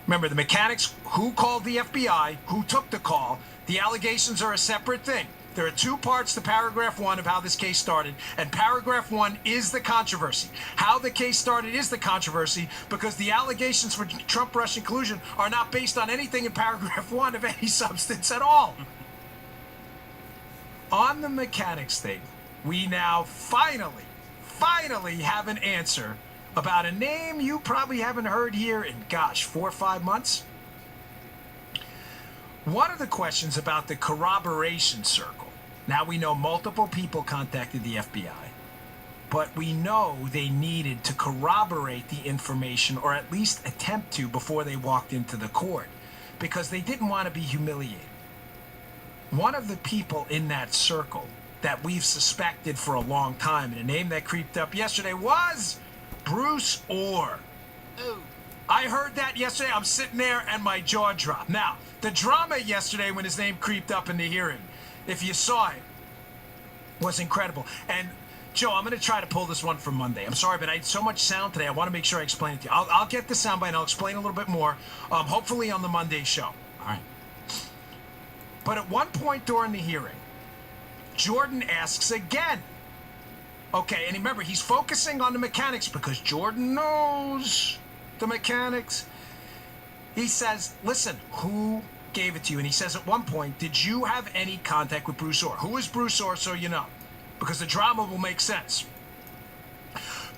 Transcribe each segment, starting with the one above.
Remember, the mechanics, who called the FBI, who took the call, the allegations are a separate thing. There are two parts to paragraph 1 of how this case started, and paragraph 1 is the controversy. How the case started is the controversy because the allegations for Trump-Russian collusion are not based on anything in paragraph 1 of any substance at all. On the mechanics thing, we now finally have an answer about a name you probably haven't heard here in, 4 or 5 months. One of the questions about the corroboration circle. Now we know multiple people contacted the FBI, but we know they needed to corroborate the information or at least attempt to before they walked into the court because they didn't want to be humiliated. One of the people in that circle that we've suspected for a long time, and a name that creeped up yesterday, was Bruce Orr. Ooh. I heard that yesterday. I'm sitting there and my jaw dropped. Now, the drama yesterday when his name creeped up in the hearing, if you saw it, was incredible. And Joe, I'm going to try to pull this one from Monday. I'm sorry, but I had so much sound today. I want to make sure I explain it to you. I'll get the soundbite and I'll explain a little bit more, hopefully on the Monday show. All right. But at one point during the hearing, Jordan asks again. Okay, and remember, he's focusing on the mechanics because Jordan knows the mechanics. He says, listen, who gave it to you? And he says at one point, did you have any contact with Bruce Orr? Who is Bruce Orr, so you know? Because the drama will make sense.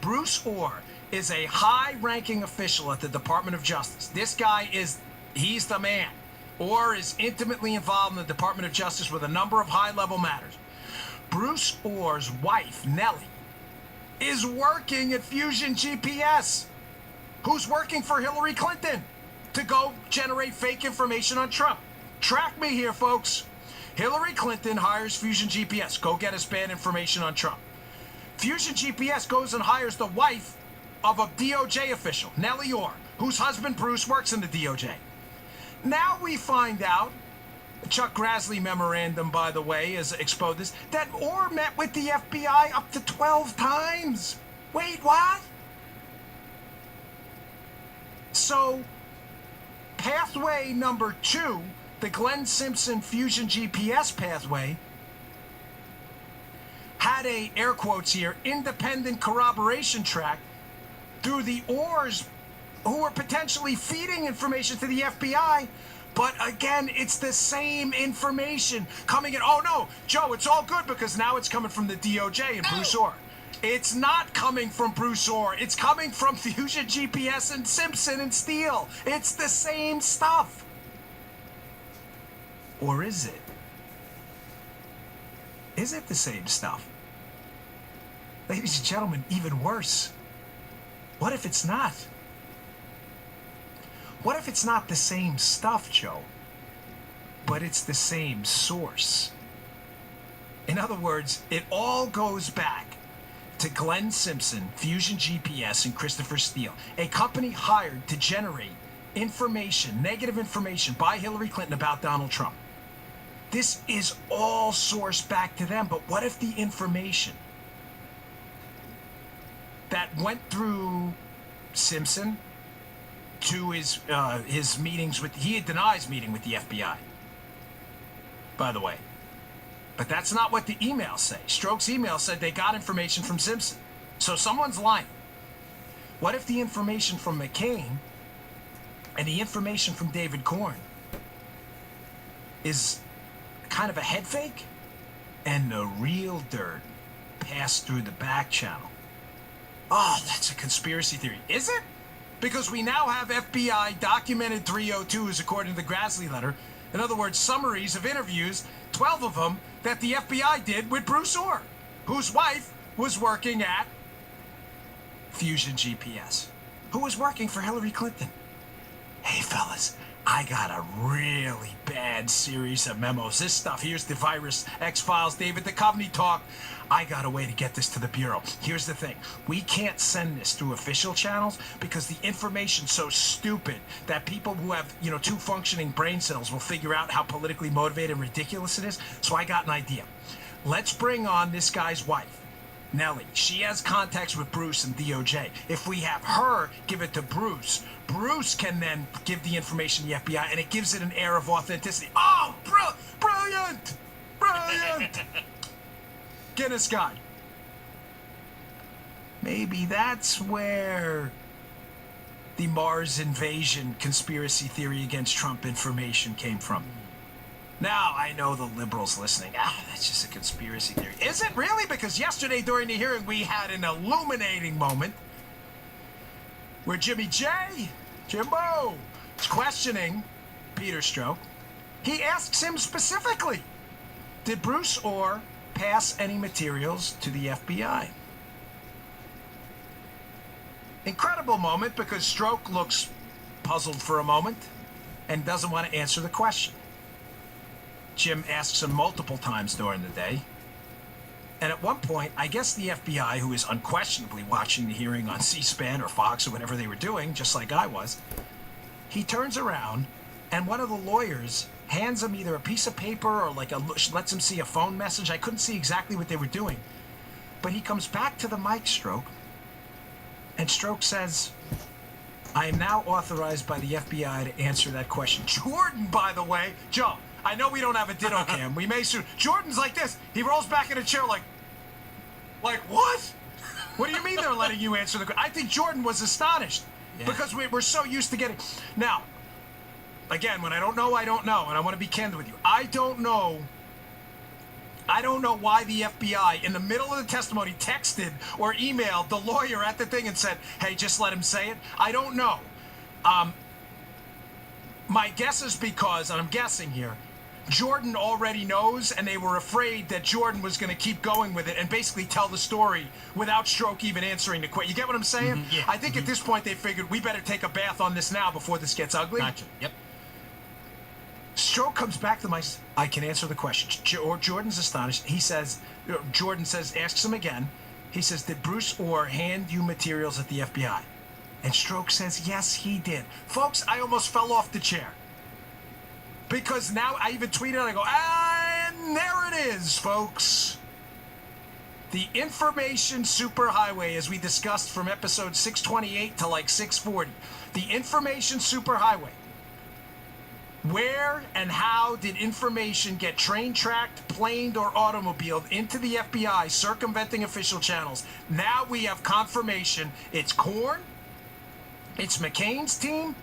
Bruce Orr is a high-ranking official at the Department of Justice. This guy he's the man. Orr is intimately involved in the Department of Justice with a number of high-level matters. Bruce Orr's wife, Nellie, is working at Fusion GPS, who's working for Hillary Clinton to go generate fake information on Trump. Track me here, folks. Hillary Clinton hires Fusion GPS. Go get us bad information on Trump. Fusion GPS goes and hires the wife of a DOJ official, Nellie Orr, whose husband Bruce works in the DOJ. Now we find out, Chuck Grassley memorandum, by the way, has exposed this, that Orr met with the FBI up to 12 times. Wait, what? So, pathway number 2, the Glenn Simpson Fusion GPS pathway, had a, air quotes here, independent corroboration track through the Orrs who were potentially feeding information to the FBI. But again, it's the same information coming in. Oh no, Joe, it's all good because now it's coming from the DOJ and Bruce Orr. It's not coming from Bruce Orr. It's coming from Fusion GPS and Simpson and Steele. It's the same stuff. Or is it? Is it the same stuff? Ladies and gentlemen, even worse. What if it's not? What if it's not the same stuff, Joe, but it's the same source? In other words, it all goes back to Glenn Simpson, Fusion GPS, and Christopher Steele, a company hired to generate information, negative information by Hillary Clinton about Donald Trump. This is all sourced back to them, but what if the information that went through Simpson to his meetings with, he denies meeting with the FBI, by the way. But that's not what the emails say. Strzok's email said they got information from Simpson. So someone's lying. What if the information from McCain and the information from David Corn is kind of a head fake and the real dirt passed through the back channel? Oh, that's a conspiracy theory. Is it? Because we now have FBI documented 302s according to the Grassley letter. In other words, summaries of interviews, 12 of them, that the FBI did with Bruce Orr, whose wife was working at Fusion GPS, who was working for Hillary Clinton. Hey, fellas, I got a really bad series of memos. This stuff, here's the virus, X-Files, David Duchovny talk. I got a way to get this to the Bureau. Here's the thing. We can't send this through official channels because the information's so stupid that people who have, 2 functioning brain cells will figure out how politically motivated and ridiculous it is. So I got an idea. Let's bring on this guy's wife. Nellie, she has contacts with Bruce and DOJ. If we have her give it to Bruce, Bruce can then give the information to the FBI, and it gives it an air of authenticity. Oh, brilliant! Brilliant! Guinness guy. Maybe that's where the Mars invasion conspiracy theory against Trump information came from. Now, I know the liberals listening. That's just a conspiracy theory. Is it really? Because yesterday during the hearing, we had an illuminating moment where Jimmy Jimbo, is questioning Peter Strzok. He asks him specifically, did Bruce Orr pass any materials to the FBI? Incredible moment because Strzok looks puzzled for a moment and doesn't want to answer the question. Jim asks him multiple times during the day. And at one point, I guess the FBI, who is unquestionably watching the hearing on C-SPAN or Fox or whatever they were doing, just like I was, he turns around and one of the lawyers hands him either a piece of paper or lets him see a phone message. I couldn't see exactly what they were doing. But he comes back to the mic, Strzok, and Strzok says, I am now authorized by the FBI to answer that question. Jordan, by the way, Joe, I know we don't have a ditto cam. We may soon. Jordan's like this. He rolls back in a chair like what? What do you mean they're letting you answer the question? I think Jordan was astonished because we're so used to getting. Now, again, when I don't know, and I want to be candid with you. I don't know why the FBI, in the middle of the testimony, texted or emailed the lawyer at the thing and said, hey, just let him say it. I don't know. My guess is because, and I'm guessing here, Jordan already knows, and they were afraid that Jordan was going to keep going with it and basically tell the story without Strzok even answering the question. You get what I'm saying? Mm-hmm, yeah. I think at this point they figured we better take a bath on this now before this gets ugly. Gotcha. Yep. Strzok comes back to I can answer the question. Jordan's astonished. He says, Jordan says, asks him again. He says, did Bruce Orr hand you materials at the FBI? And Strzok says, yes, he did. Folks, I almost fell off the chair. Because now I even tweeted, I go, and there it is, folks. The information superhighway, as we discussed from episode 628 to like 640. The information superhighway. Where and how did information get train tracked, planed, or automobiled into the FBI, circumventing official channels? Now we have confirmation. It's Korn, it's McCain's team,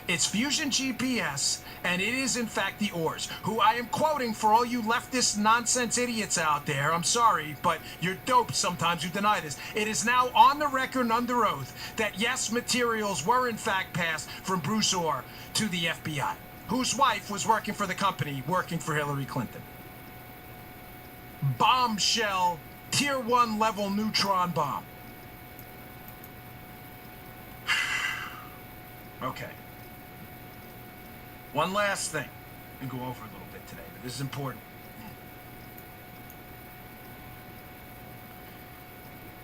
it's Fusion GPS, and it is in fact the Orrs, who I am quoting for all you leftist nonsense idiots out there. I'm sorry, but you're dope sometimes who deny this. It is now on the record and under oath that yes, materials were in fact passed from Bruce Orr to the FBI, whose wife was working for the company, working for Hillary Clinton. Bombshell, tier 1 level neutron bomb. Okay. One last thing. I'm going to go over a little bit today, but this is important.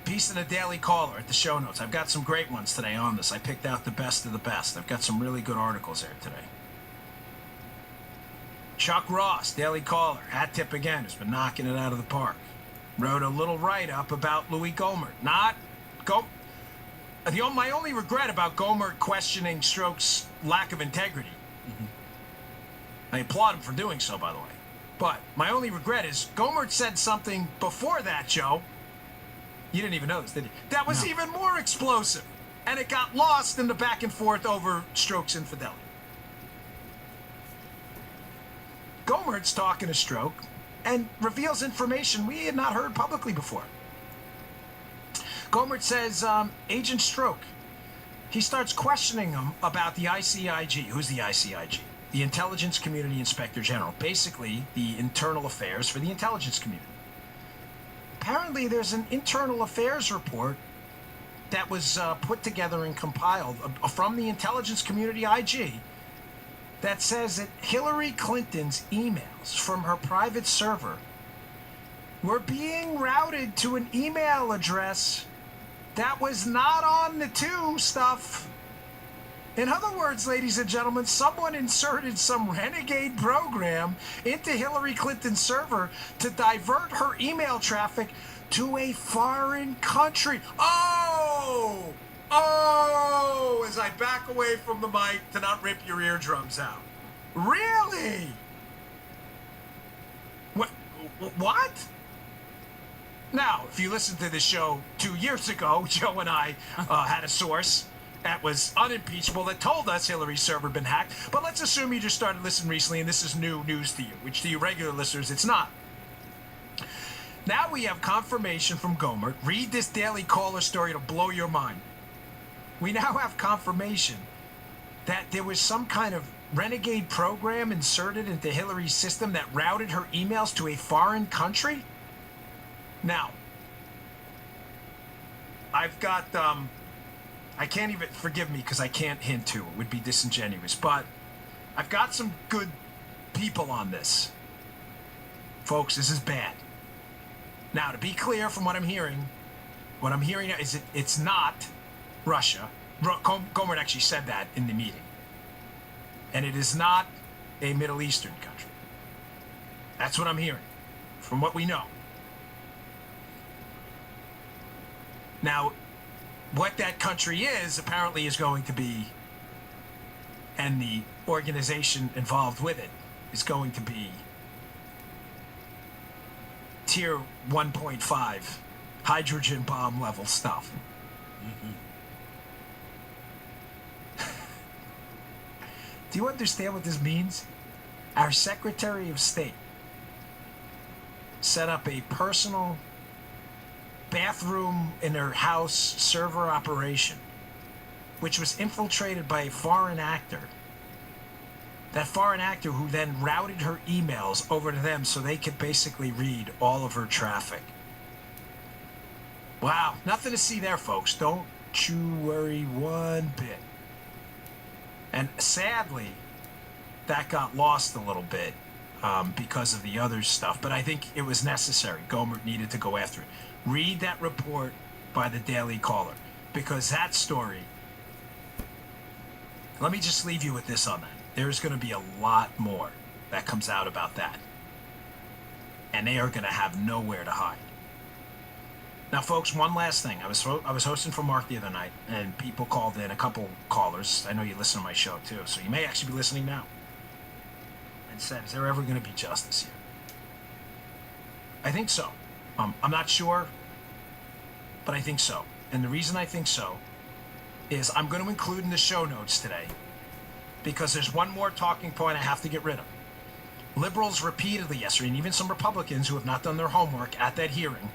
Piece in the Daily Caller at the show notes. I've got some great ones today on this. I picked out the best of the best. I've got some really good articles there today. Chuck Ross, Daily Caller, hat tip again, has been knocking it out of the park. Wrote a little write-up about Louis Gohmert. My only regret about Gohmert questioning Strzok's lack of integrity. I applaud him for doing so, by the way. But my only regret is Gohmert said something before that, Joe. You didn't even know this, did you? That was even more explosive. And it got lost in the back and forth over Strzok's infidelity. Gohmert's talking to Strzok and reveals information we had not heard publicly before. Gohmert says, Agent Strzok, he starts questioning him about the ICIG. Who's the ICIG? The Intelligence Community Inspector General. Basically, the internal affairs for the intelligence community. Apparently, there's an internal affairs report that was put together and compiled from the Intelligence Community IG that says that Hillary Clinton's emails from her private server were being routed to an email address that was not on the to stuff. In other words, ladies and gentlemen, someone inserted some renegade program into Hillary Clinton's server to divert her email traffic to a foreign country. Oh, as I back away from the mic to not rip your eardrums out. Really? What? Now, if you listened to the show 2 years ago, Joe and I had a source that was unimpeachable that told us Hillary's server been hacked. But let's assume you just started listening recently and this is new news to you, which to you regular listeners, it's not. Now we have confirmation from Gomer. Read this Daily Caller story to blow your mind. We now have confirmation that there was some kind of renegade program inserted into Hillary's system that routed her emails to a foreign country. Now, I've got, I can't even, forgive me because I can't hint to, it would be disingenuous, but I've got some good people on this. Folks, this is bad. Now, to be clear from what I'm hearing now is it's not Russia. Gomer actually said that in the meeting. And it is not a Middle Eastern country. That's what I'm hearing, from what we know. Now, what that country is apparently is going to be, and the organization involved with it is going to be tier 1.5 hydrogen bomb level stuff. Mm-hmm. Do you understand what this means? Our Secretary of State set up a personal bathroom in her house server operation, which was infiltrated by a foreign actor. That foreign actor who then routed her emails over to them so they could basically read all of her traffic. Wow, nothing to see there, folks. Don't you worry one bit. And sadly, that got lost a little bit because of the other stuff. But I think it was necessary. Gomer needed to go after it. Read that report by the Daily Caller, because that story, let me just leave you with this on that. There's going to be a lot more that comes out about that. And they are going to have nowhere to hide. Now, folks, one last thing. I was hosting for Mark the other night, and people called in, a couple callers. I know you listen to my show, too, so you may actually be listening now. And said, is there ever going to be justice here? I think so. I'm not sure, but I think so. And the reason I think so is I'm going to include in the show notes today, because there's one more talking point I have to get rid of. Liberals repeatedly yesterday, and even some Republicans who have not done their homework at that hearing,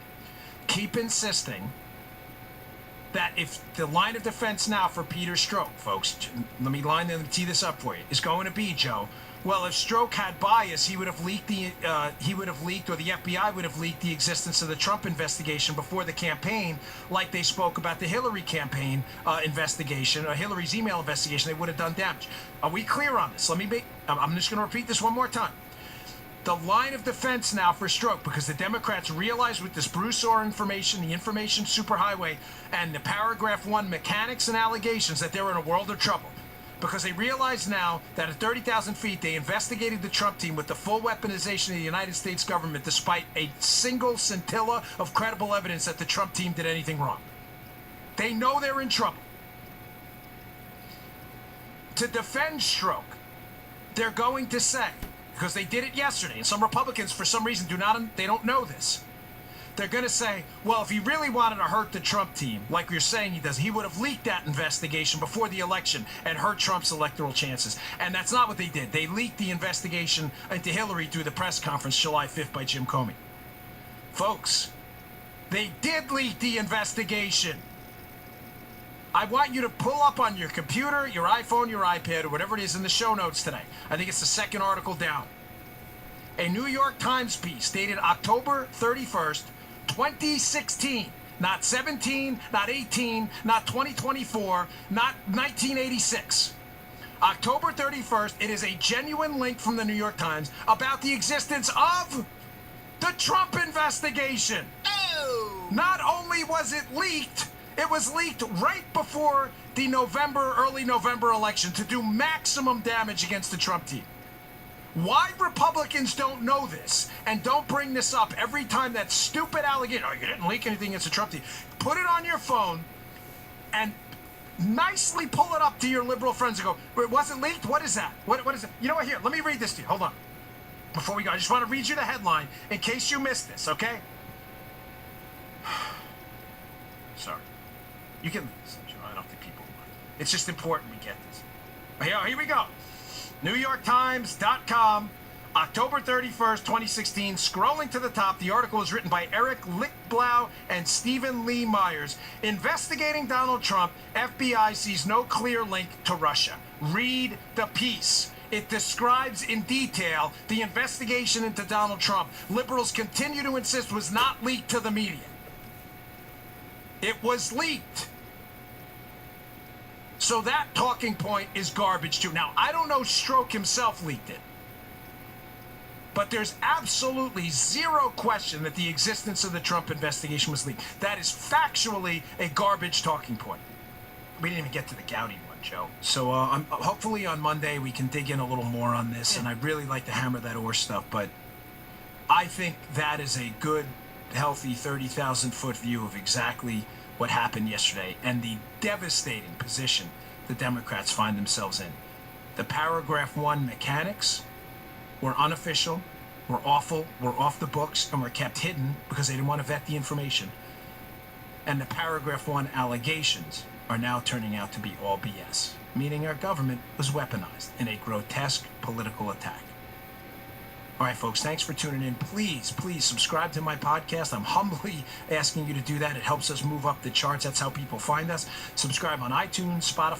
keep insisting that if the line of defense now for Peter Strzok, folks, let me tee this up for you, is going to be, Joe, well, if Strzok had bias, he would have leaked, or the FBI would have leaked the existence of the Trump investigation before the campaign, like they spoke about the Hillary campaign investigation, or Hillary's email investigation. They would have done damage. Are we clear on this? I'm just going to repeat this one more time. The line of defense now for Strzok, because the Democrats realize with this Bruce Orr information, the information superhighway, and the paragraph 1 mechanics and allegations, that they're in a world of trouble. Because they realize now that at 30,000 feet, they investigated the Trump team with the full weaponization of the United States government, despite a single scintilla of credible evidence that the Trump team did anything wrong. They know they're in trouble. To defend Strzok, they're going to say, because they did it yesterday, and some Republicans, for some reason, they don't know this. They're going to say, well, if he really wanted to hurt the Trump team, like you're saying he does, he would have leaked that investigation before the election and hurt Trump's electoral chances. And that's not what they did. They leaked the investigation into Hillary through the press conference July 5th by Jim Comey. Folks, they did leak the investigation. I want you to pull up on your computer, your iPhone, your iPad, or whatever it is in the show notes today. I think it's the second article down. A New York Times piece dated October 31st, 2016. Not 17, not 18, not 2024, not 1986. October 31st, it is a genuine link from the New York Times about the existence of the Trump investigation. Oh! Not only was it leaked, it was leaked right before the early November election to do maximum damage against the Trump team. Why Republicans don't know this and don't bring this up every time that stupid allegation, oh, you didn't leak anything, it's a Trump team. Put it on your phone and nicely pull it up to your liberal friends and go, it wasn't leaked? What is that? What is it? You know what? Here, let me read this to you. Hold on. Before we go, I just want to read you the headline in case you missed this, okay? Sorry. You can listen, Joe. I don't think people want it. It's just important we get this. Here we go. NewYorkTimes.com, October 31st, 2016. Scrolling to the top, the article was written by Eric Lichtblau and Stephen Lee Myers. Investigating Donald Trump, FBI sees no clear link to Russia. Read the piece. It describes in detail the investigation into Donald Trump. Liberals continue to insist was not leaked to the media. It was leaked. So that talking point is garbage too. Now, I don't know Strzok himself leaked it. But there's absolutely zero question that the existence of the Trump investigation was leaked. That is factually a garbage talking point. We didn't even get to the Gowdy one, Joe. So hopefully on Monday we can dig in a little more on this. And I'd really like to hammer that Orr stuff. But I think that is a good, healthy 30,000-foot view of exactly what happened yesterday and the devastating position the Democrats find themselves in. The paragraph 1 mechanics were unofficial, were awful, were off the books, and were kept hidden because they didn't want to vet the information. And the paragraph 1 allegations are now turning out to be all BS, meaning our government was weaponized in a grotesque political attack. All right, folks, thanks for tuning in. Please subscribe to my podcast. I'm humbly asking you to do that. It helps us move up the charts. That's how people find us. Subscribe on iTunes, Spotify.